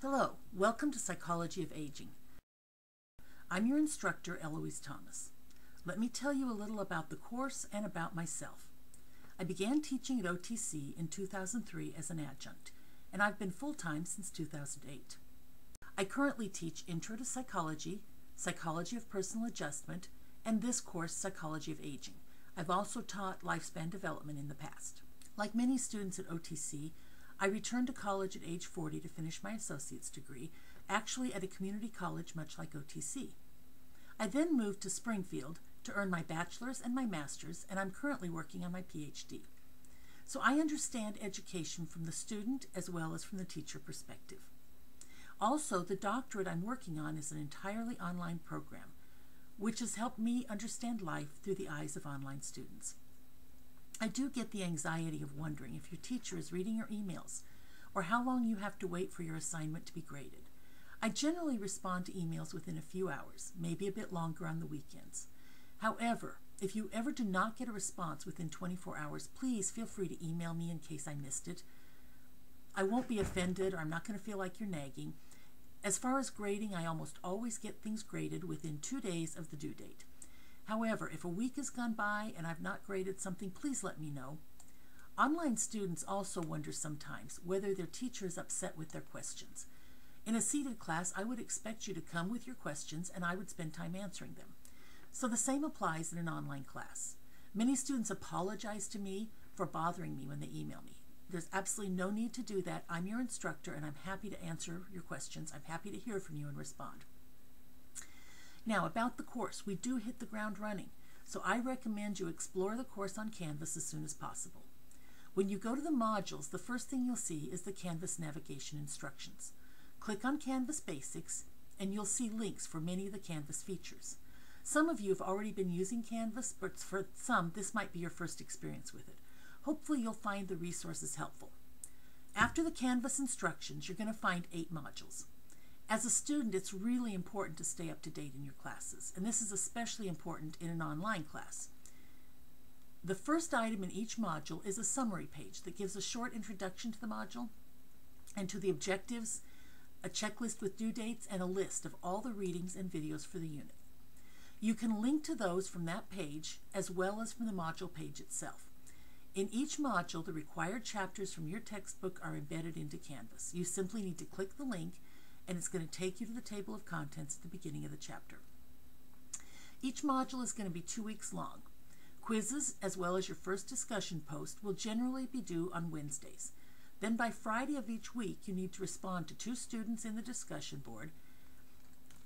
Hello, welcome to Psychology of Aging. I'm your instructor, Eloise Thomas. Let me tell you a little about the course and about myself. I began teaching at OTC in 2003 as an adjunct, and I've been full-time since 2008. I currently teach Intro to Psychology, Psychology of Personal Adjustment, and this course, Psychology of Aging. I've also taught lifespan development in the past. Like many students at OTC, I returned to college at age 40 to finish my associate's degree, actually at a community college much like OTC. I then moved to Springfield to earn my bachelor's and my master's, and I'm currently working on my PhD. So I understand education from the student as well as from the teacher perspective. Also, the doctorate I'm working on is an entirely online program, which has helped me understand life through the eyes of online students. I do get the anxiety of wondering if your teacher is reading your emails or how long you have to wait for your assignment to be graded. I generally respond to emails within a few hours, maybe a bit longer on the weekends. However, if you ever do not get a response within 24 hours, please feel free to email me in case I missed it. I won't be offended, or I'm not going to feel like you're nagging. As far as grading, I almost always get things graded within 2 days of the due date. However, if a week has gone by and I've not graded something, please let me know. Online students also wonder sometimes whether their teacher is upset with their questions. In a seated class, I would expect you to come with your questions and I would spend time answering them. So the same applies in an online class. Many students apologize to me for bothering me when they email me. There's absolutely no need to do that. I'm your instructor and I'm happy to answer your questions. I'm happy to hear from you and respond. Now, about the course, we do hit the ground running, so I recommend you explore the course on Canvas as soon as possible. When you go to the modules, the first thing you'll see is the Canvas navigation instructions. Click on Canvas Basics, and you'll see links for many of the Canvas features. Some of you have already been using Canvas, but for some, this might be your first experience with it. Hopefully, you'll find the resources helpful. After the Canvas instructions, you're going to find 8 modules. As a student, it's really important to stay up to date in your classes, and this is especially important in an online class. The first item in each module is a summary page that gives a short introduction to the module and to the objectives, a checklist with due dates, and a list of all the readings and videos for the unit. You can link to those from that page as well as from the module page itself. In each module, the required chapters from your textbook are embedded into Canvas. You simply need to click the link and it's going to take you to the table of contents at the beginning of the chapter. Each module is going to be 2 weeks long. Quizzes, as well as your first discussion post, will generally be due on Wednesdays. Then by Friday of each week, you need to respond to 2 students in the discussion board,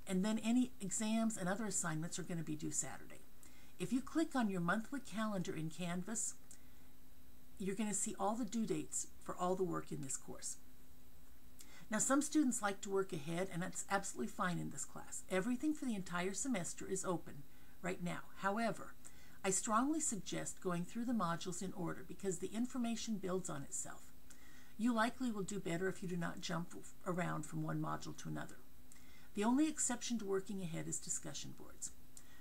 and then any exams and other assignments are going to be due Saturday. If you click on your monthly calendar in Canvas, you're going to see all the due dates for all the work in this course. Now, some students like to work ahead, and that's absolutely fine in this class. Everything for the entire semester is open right now. However, I strongly suggest going through the modules in order because the information builds on itself. You likely will do better if you do not jump around from one module to another. The only exception to working ahead is discussion boards.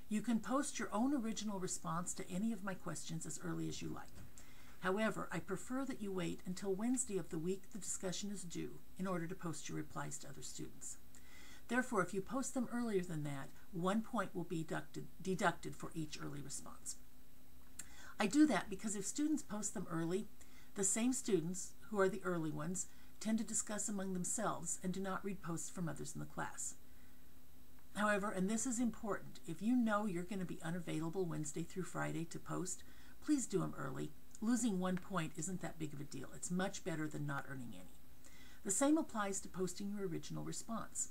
You can post your own original response to any of my questions as early as you like. However, I prefer that you wait until Wednesday of the week the discussion is due in order to post your replies to other students. Therefore, if you post them earlier than that, 1 point will be deducted for each early response. I do that because if students post them early, the same students, who are the early ones, tend to discuss among themselves and do not read posts from others in the class. However, and this is important, if you know you're going to be unavailable Wednesday through Friday to post, please do them early. Losing 1 point isn't that big of a deal. It's much better than not earning any. The same applies to posting your original response.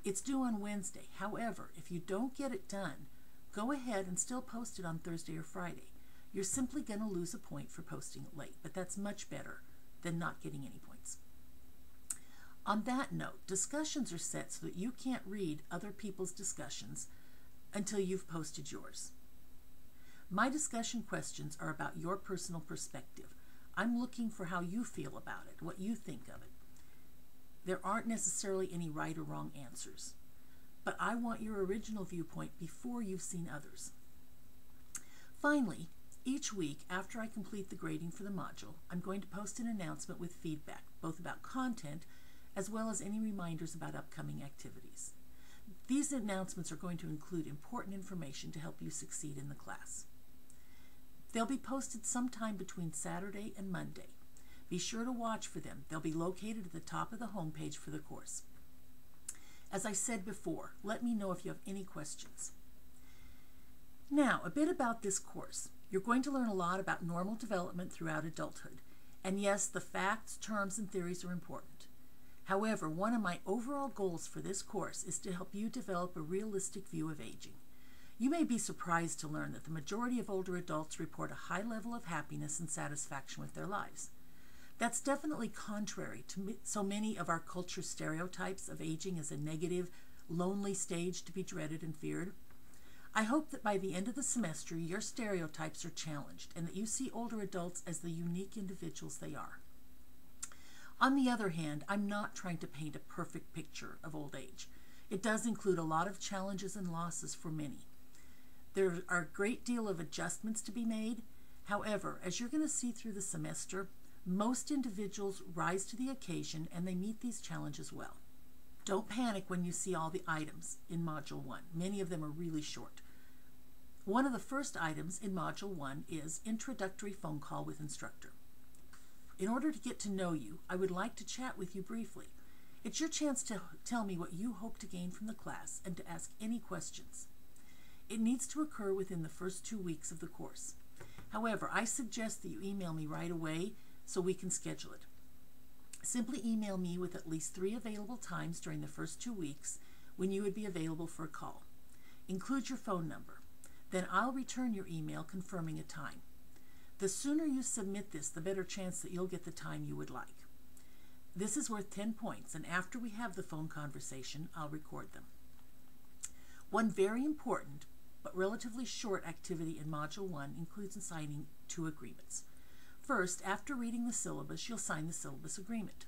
It's due on Wednesday. However, if you don't get it done, go ahead and still post it on Thursday or Friday. You're simply going to lose a point for posting it late, but that's much better than not getting any points. On that note, discussions are set so that you can't read other people's discussions until you've posted yours. My discussion questions are about your personal perspective. I'm looking for how you feel about it, what you think of it. There aren't necessarily any right or wrong answers, but I want your original viewpoint before you've seen others. Finally, each week after I complete the grading for the module, I'm going to post an announcement with feedback, both about content as well as any reminders about upcoming activities. These announcements are going to include important information to help you succeed in the class. They'll be posted sometime between Saturday and Monday. Be sure to watch for them. They'll be located at the top of the homepage for the course. As I said before, let me know if you have any questions. Now, a bit about this course. You're going to learn a lot about normal development throughout adulthood. And yes, the facts, terms, and theories are important. However, one of my overall goals for this course is to help you develop a realistic view of aging. You may be surprised to learn that the majority of older adults report a high level of happiness and satisfaction with their lives. That's definitely contrary to so many of our culture's stereotypes of aging as a negative, lonely stage to be dreaded and feared. I hope that by the end of the semester, your stereotypes are challenged and that you see older adults as the unique individuals they are. On the other hand, I'm not trying to paint a perfect picture of old age. It does include a lot of challenges and losses for many. There are a great deal of adjustments to be made. However, as you're going to see through the semester, most individuals rise to the occasion and they meet these challenges well. Don't panic when you see all the items in Module 1. Many of them are really short. One of the first items in Module 1 is Introductory Phone Call with Instructor. In order to get to know you, I would like to chat with you briefly. It's your chance to tell me what you hope to gain from the class and to ask any questions. It needs to occur within the first 2 weeks of the course. However, I suggest that you email me right away so we can schedule it. Simply email me with at least 3 available times during the first 2 weeks when you would be available for a call. Include your phone number. Then I'll return your email confirming a time. The sooner you submit this, the better chance that you'll get the time you would like. This is worth 10 points, and after we have the phone conversation, I'll record them. One very important but relatively short activity in Module 1 includes signing 2 agreements. First, after reading the syllabus, you'll sign the syllabus agreement.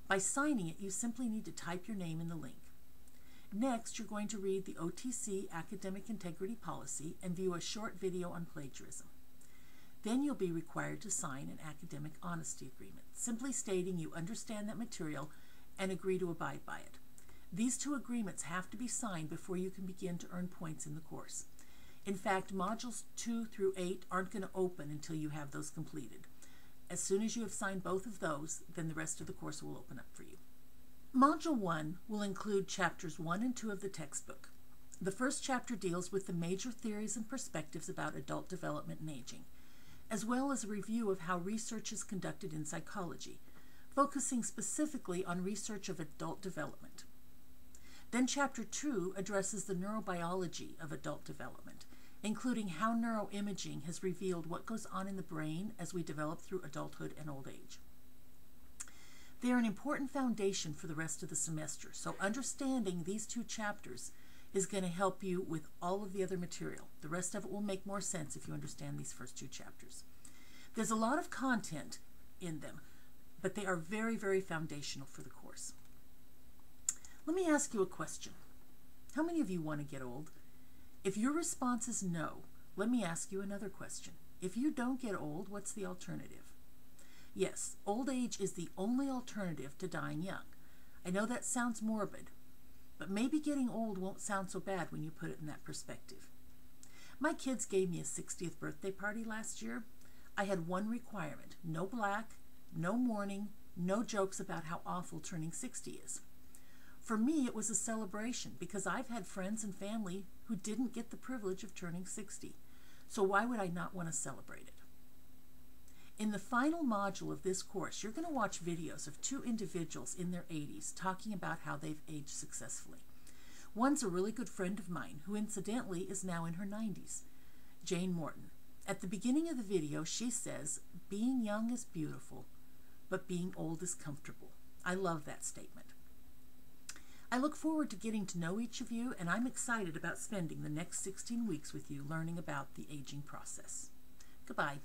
By signing it, you simply need to type your name in the link. Next, you're going to read the OTC Academic Integrity Policy and view a short video on plagiarism. Then you'll be required to sign an academic honesty agreement, simply stating you understand that material and agree to abide by it. These 2 agreements have to be signed before you can begin to earn points in the course. In fact, Modules 2 through 8 aren't going to open until you have those completed. As soon as you have signed both of those, then the rest of the course will open up for you. Module 1 will include Chapters 1 and 2 of the textbook. The first chapter deals with the major theories and perspectives about adult development and aging, as well as a review of how research is conducted in psychology, focusing specifically on research of adult development. Then Chapter 2 addresses the neurobiology of adult development, including how neuroimaging has revealed what goes on in the brain as we develop through adulthood and old age. They are an important foundation for the rest of the semester, so understanding these 2 chapters is going to help you with all of the other material. The rest of it will make more sense if you understand these first 2 chapters. There's a lot of content in them, but they are very, very foundational for the course. Let me ask you a question. How many of you want to get old? If your response is no, let me ask you another question. If you don't get old, what's the alternative? Yes, old age is the only alternative to dying young. I know that sounds morbid, but maybe getting old won't sound so bad when you put it in that perspective. My kids gave me a 60th birthday party last year. I had one requirement: no black, no mourning, no jokes about how awful turning 60 is. For me, it was a celebration because I've had friends and family who didn't get the privilege of turning 60. So why would I not want to celebrate it? In the final module of this course, you're going to watch videos of 2 individuals in their 80s talking about how they've aged successfully. One's a really good friend of mine who incidentally is now in her 90s, Jane Morton. At the beginning of the video, she says, "Being young is beautiful, but being old is comfortable." I love that statement. I look forward to getting to know each of you, and I'm excited about spending the next 16 weeks with you learning about the aging process. Goodbye.